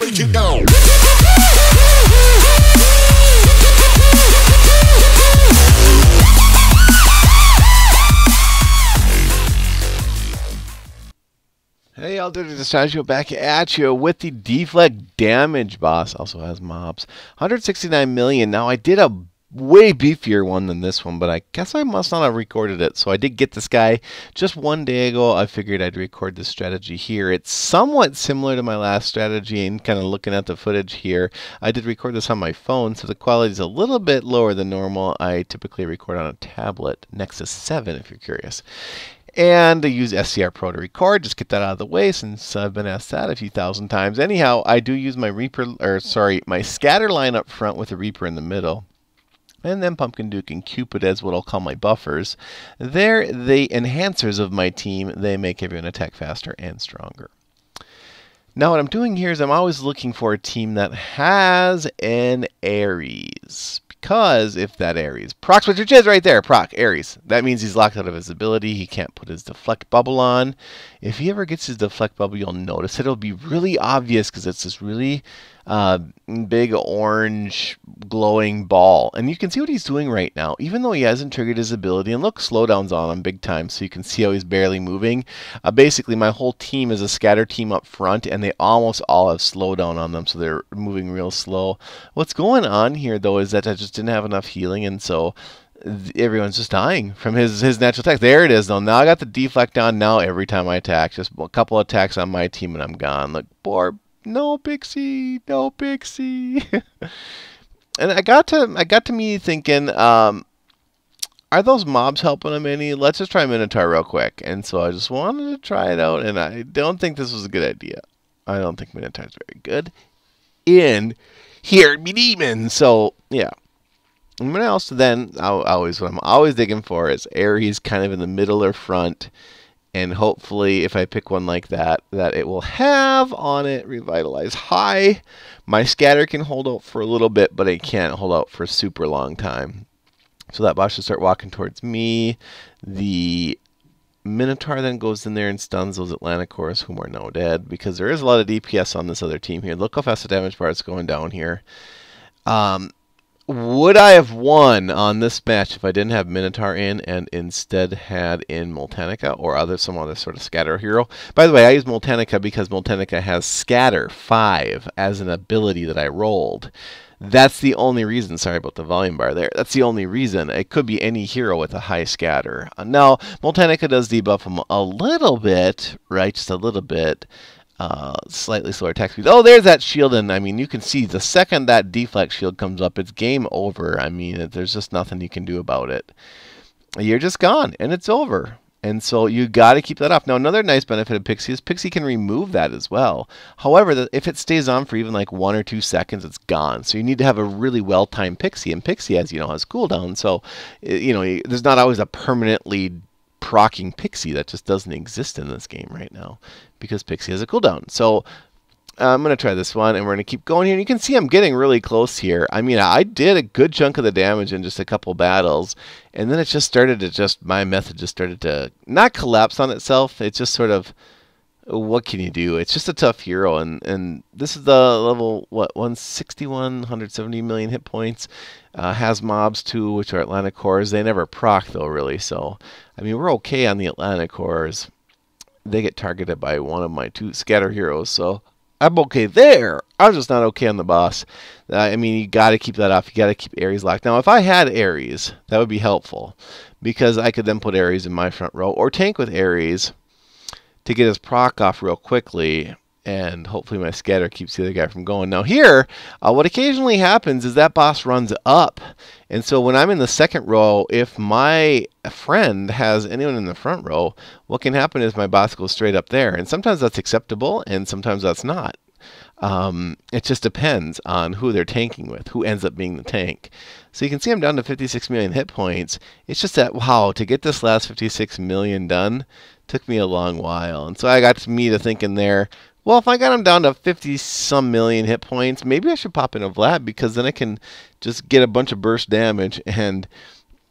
break it down. Hey, I'll do Distaggio back at you with the Deflect damage boss. Also has mobs. 169 million. Now, I did a way beefier one than this one, but I guess I must not have recorded it. So I did get this guy just one day ago. I figured I'd record this strategy here. It's somewhat similar to my last strategy, and kind of looking at the footage here, I did record this on my phone, so the quality is a little bit lower than normal. I typically record on a tablet, Nexus 7 if you're curious. And I use SCR Pro to record. Just get that out of the way since I've been asked that a few thousand times. Anyhow, I do use my my scatter line up front with a Reaper in the middle. And then Pumpkin Duke and Cupid as what I'll call my buffers. They're the enhancers of my team. They make everyone attack faster and stronger. Now what I'm doing here is I'm always looking for a team that has an Ares. Because if that Ares procs, which is right there, proc, Ares, that means he's locked out of his ability. He can't put his deflect bubble on. If he ever gets his deflect bubble, you'll notice it'll be really obvious because it's this really big orange glowing ball. And you can see what he's doing right now, even though he hasn't triggered his ability. And look, slowdown's on him big time, so you can see how he's barely moving. Basically, my whole team is a scatter team up front, and they almost all have slowdown on them, so they're moving real slow. What's going on here, though, is that I just didn't have enough healing, and so everyone's just dying from his natural attack. There it is, though. Now I got the deflect on. Now every time I attack, just a couple attacks on my team, and I'm gone. Look, poor. No Pixie, no Pixie. And I got to me thinking, are those mobs helping him any? Let's just try Minotaur real quick. And so I just wanted to try it out, and I don't think this was a good idea. I don't think Minotaur's very good in here be demon. So yeah. And what else then? What I'm always digging for is Ares kind of in the middle or front. And hopefully, if I pick one like that, that it will have on it Revitalize High. My scatter can hold out for a little bit, but it can't hold out for a super long time. So that boss should start walking towards me. The Minotaur then goes in there and stuns those Atlanticores, whom are now dead, because there is a lot of DPS on this other team here. Look how fast the damage bar is going down here. Would I have won on this match if I didn't have Minotaur in and instead had in Moltanica or some other sort of scatter hero? By the way, I use Moltanica because Moltanica has Scatter 5 as an ability that I rolled. That's the only reason. Sorry about the volume bar there. That's the only reason. It could be any hero with a high scatter. Now, Moltanica does debuff him a little bit, right? Just a little bit. Slightly slower attack speed. Oh, there's that shield, and I mean, you can see the second that deflect shield comes up, it's game over. I mean, there's just nothing you can do about it. You're just gone, and it's over. And so you got to keep that off. Now, another nice benefit of Pixie is Pixie can remove that as well. However, if it stays on for even like 1 or 2 seconds, it's gone. So you need to have a really well-timed Pixie, and Pixie, as you know, has cooldown. So there's not always a permanently procking Pixie. That just doesn't exist in this game right now because Pixie has a cooldown. So I'm going to try this one, and we're going to keep going here. And you can see I'm getting really close here. I mean, I did a good chunk of the damage in just a couple battles, and then it just started to my method just started to not collapse on itself. It's just sort of, what can you do? It's just a tough hero, and this is the level, what, 161, 170 million hit points. Has mobs too, which are Atlanticores. They never proc though, really. So, I mean, we're okay on the Atlanticores. They get targeted by one of my 2 scatter heroes, so I'm okay there. I'm just not okay on the boss. I mean, you got to keep that off. You got to keep Ares locked. Now, if I had Ares, that would be helpful because I could then put Ares in my front row or tank with Ares to get his proc off real quickly, and hopefully my scatter keeps the other guy from going. Now here, what occasionally happens is that boss runs up, and so when I'm in the second row, if my friend has anyone in the front row, what can happen is my boss goes straight up there, and sometimes that's acceptable, and sometimes that's not. It just depends on who they're tanking with, who ends up being the tank. So you can see I'm down to 56 million hit points. It's just that, wow, to get this last 56 million done took me a long while. And so I got me to thinking there, well, if I got him down to 50-some million hit points, maybe I should pop in a Vlad, because then I can just get a bunch of burst damage and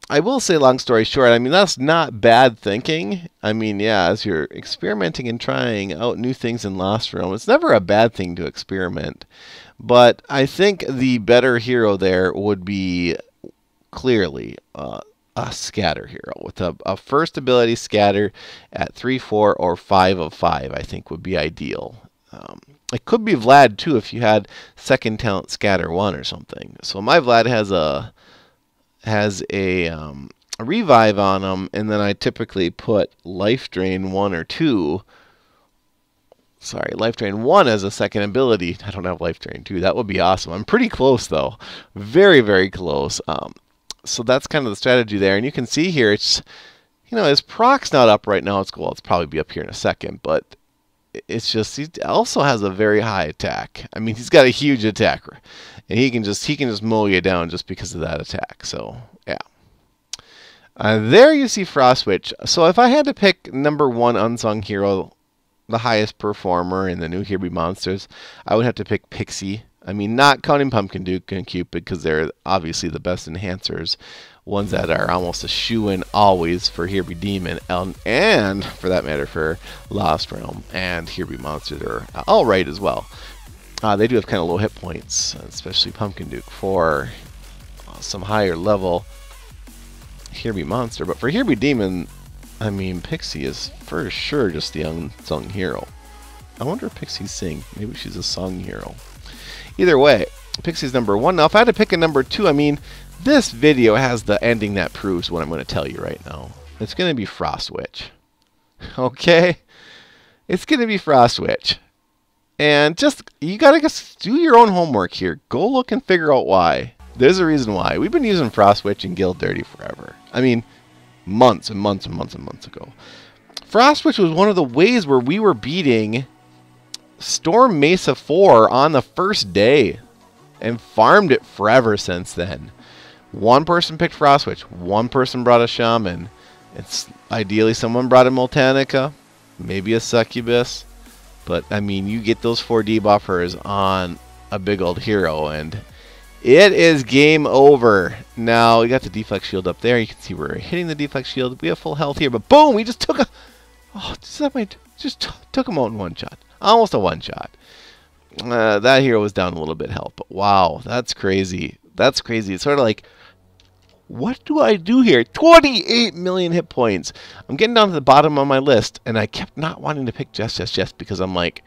I will say, long story short, I mean, that's not bad thinking. I mean, yeah, as you're experimenting and trying out new things in Lost Realm, it's never a bad thing to experiment. But I think the better hero there would be clearly a scatter hero with a first ability scatter at 3, 4, or 5 of 5. I think would be ideal. It could be Vlad too if you had second talent scatter 1 or something. So my Vlad has a revive on him, and then I typically put life drain 1 or 2. Sorry, life drain 1 as a second ability. I don't have life drain 2. That would be awesome. I'm pretty close though, very, very close. So that's kind of the strategy there, and you can see here it's, you know, his proc's not up right now. It's probably be up here in a second, but it's just he also has a very high attack. I mean, he's got a huge attack, and he can just mow you down just because of that attack. So yeah. There you see Frost Witch. So if I had to pick number 1 unsung hero, the highest performer in the new Here Be Monsters, I would have to pick Pixie. I mean, not counting Pumpkin Duke and Cupid because they're obviously the best enhancers, ones that are almost a shoe-in always for Here Be Demon, and for that matter for Lost Realm and Here Be Monsters are all right as well. They do have kind of low hit points, especially Pumpkin Duke for some higher level Here Be Monster, but for Here Be Demon, I mean, Pixie is for sure just the unsung hero. I wonder if Pixie's sing. Maybe she's a sung hero. Either way, Pixie's number 1. Now, if I had to pick a number 2, I mean, this video has the ending that proves what I'm going to tell you right now. It's going to be Frost Witch. Okay? It's going to be Frost Witch. And just, you got to just do your own homework here. Go look and figure out why. There's a reason why. We've been using Frost Witch and Guild Dirty forever. I mean, months and months and months and months ago. Frost Witch was one of the ways where we were beating Storm Mesa 4 on the first day and farmed it forever since then. One person picked Frost Witch, one person brought a Shaman. It's ideally someone brought a Multanica, maybe a Succubus, but I mean, you get those 4 debuffers on a big old hero and it is game over. Now we got the deflect shield up there. You can see we're hitting the deflect shield. We have full health here, but boom, we just took a just took him out in one shot. Almost a one shot. That hero was down a little bit health, but wow, that's crazy. That's crazy. It's sort of like, what do I do here? 28 million hit points. I'm getting down to the bottom of my list, and I kept not wanting to pick Just because I'm like,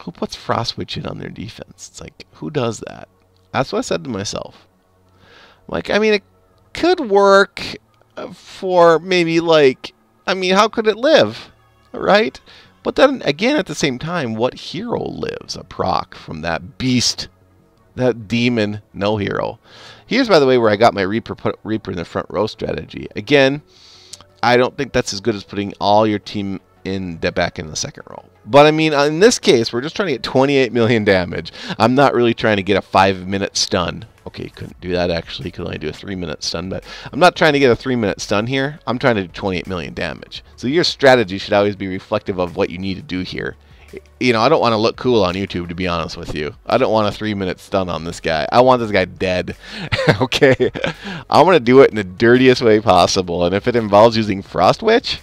who puts Frost Witch in on their defense? It's like, who does that? That's what I said to myself. Like, I mean, it could work for maybe like, I mean, how could it live? Right? But then again, at the same time, what hero lives a proc from that beast, that demon, no hero? Here's, by the way, where I got my Reaper in the front row strategy. Again, I don't think that's as good as putting all your team back in the second row. But I mean, in this case, we're just trying to get 28 million damage. I'm not really trying to get a 5-minute stun. Okay, you couldn't do that actually. You could only do a 3-minute stun, but I'm not trying to get a 3-minute stun here. I'm trying to do 28 million damage. So your strategy should always be reflective of what you need to do here. You know, I don't want to look cool on YouTube, to be honest with you. I don't want a 3-minute stun on this guy. I want this guy dead. Okay? I'm going to do it in the dirtiest way possible. And if it involves using Frost Witch,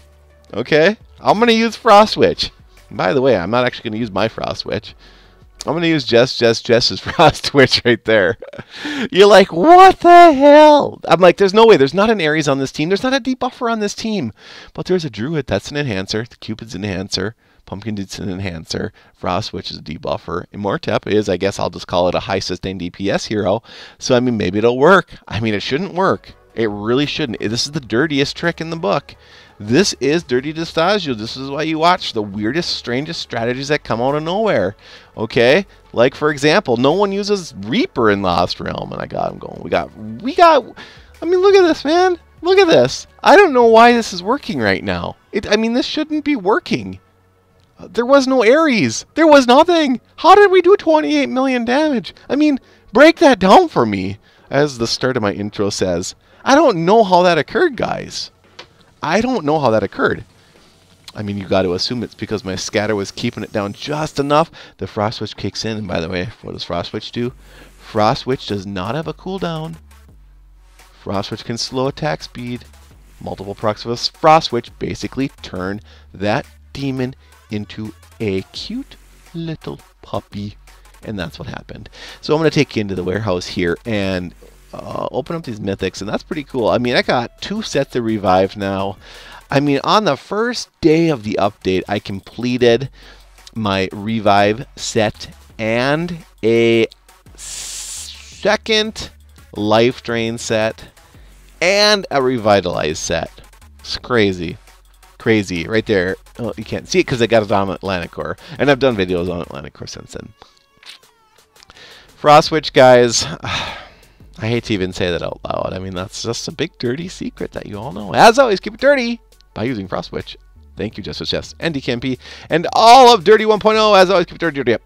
okay, I'm going to use Frost Witch. By the way, I'm not actually going to use my Frost Witch. I'm going to use Jess's Frost Witch right there. You're like, what the hell? I'm like, there's no way. There's not an Ares on this team. There's not a debuffer on this team. But there's a Druid. That's an enhancer. The Cupid's an enhancer. Pumpkin Dude's an enhancer. Frost Witch is a debuffer. Immortep is, I guess I'll just call it a high sustained DPS hero. So, I mean, maybe it'll work. I mean, it shouldn't work. It really shouldn't. This is the dirtiest trick in the book. This is Dirty Distaggio. This is why you watch the weirdest, strangest strategies that come out of nowhere. Okay? Like, for example, no one uses Reaper in Lost Realm, and I got him going. We got, I mean, look at this, man. Look at this. I don't know why this is working right now. I mean, this shouldn't be working. There was no Ares. There was nothing. How did we do 28 million damage? I mean, break that down for me, as the start of my intro says. I don't know how that occurred, guys. I don't know how that occurred. I mean, you got to assume it's because my scatter was keeping it down just enough. The Frost Witch kicks in, and by the way, what does Frost Witch do? Frost Witch does not have a cooldown. Frost Switch can slow attack speed. Multiple procs with a Frost Switch basically turn that demon into a cute little puppy. And that's what happened. So I'm going to take you into the warehouse here and open up these mythics, and that's pretty cool. I mean, I got 2 sets of revive now. I mean, on the first day of the update, I completed my revive set and a second life drain set and a revitalize set. It's crazy. Crazy. Right there. Oh, you can't see it because I got it on Atlantic Core. And I've done videos on Atlantic Core since then. Frost Switch, guys. I hate to even say that out loud. I mean, that's just a big dirty secret that you all know. As always, keep it dirty by using Frost Switch. Thank you, Justice Chess and DKMP, and all of Dirty 1.0. As always, keep it dirty, dirty up.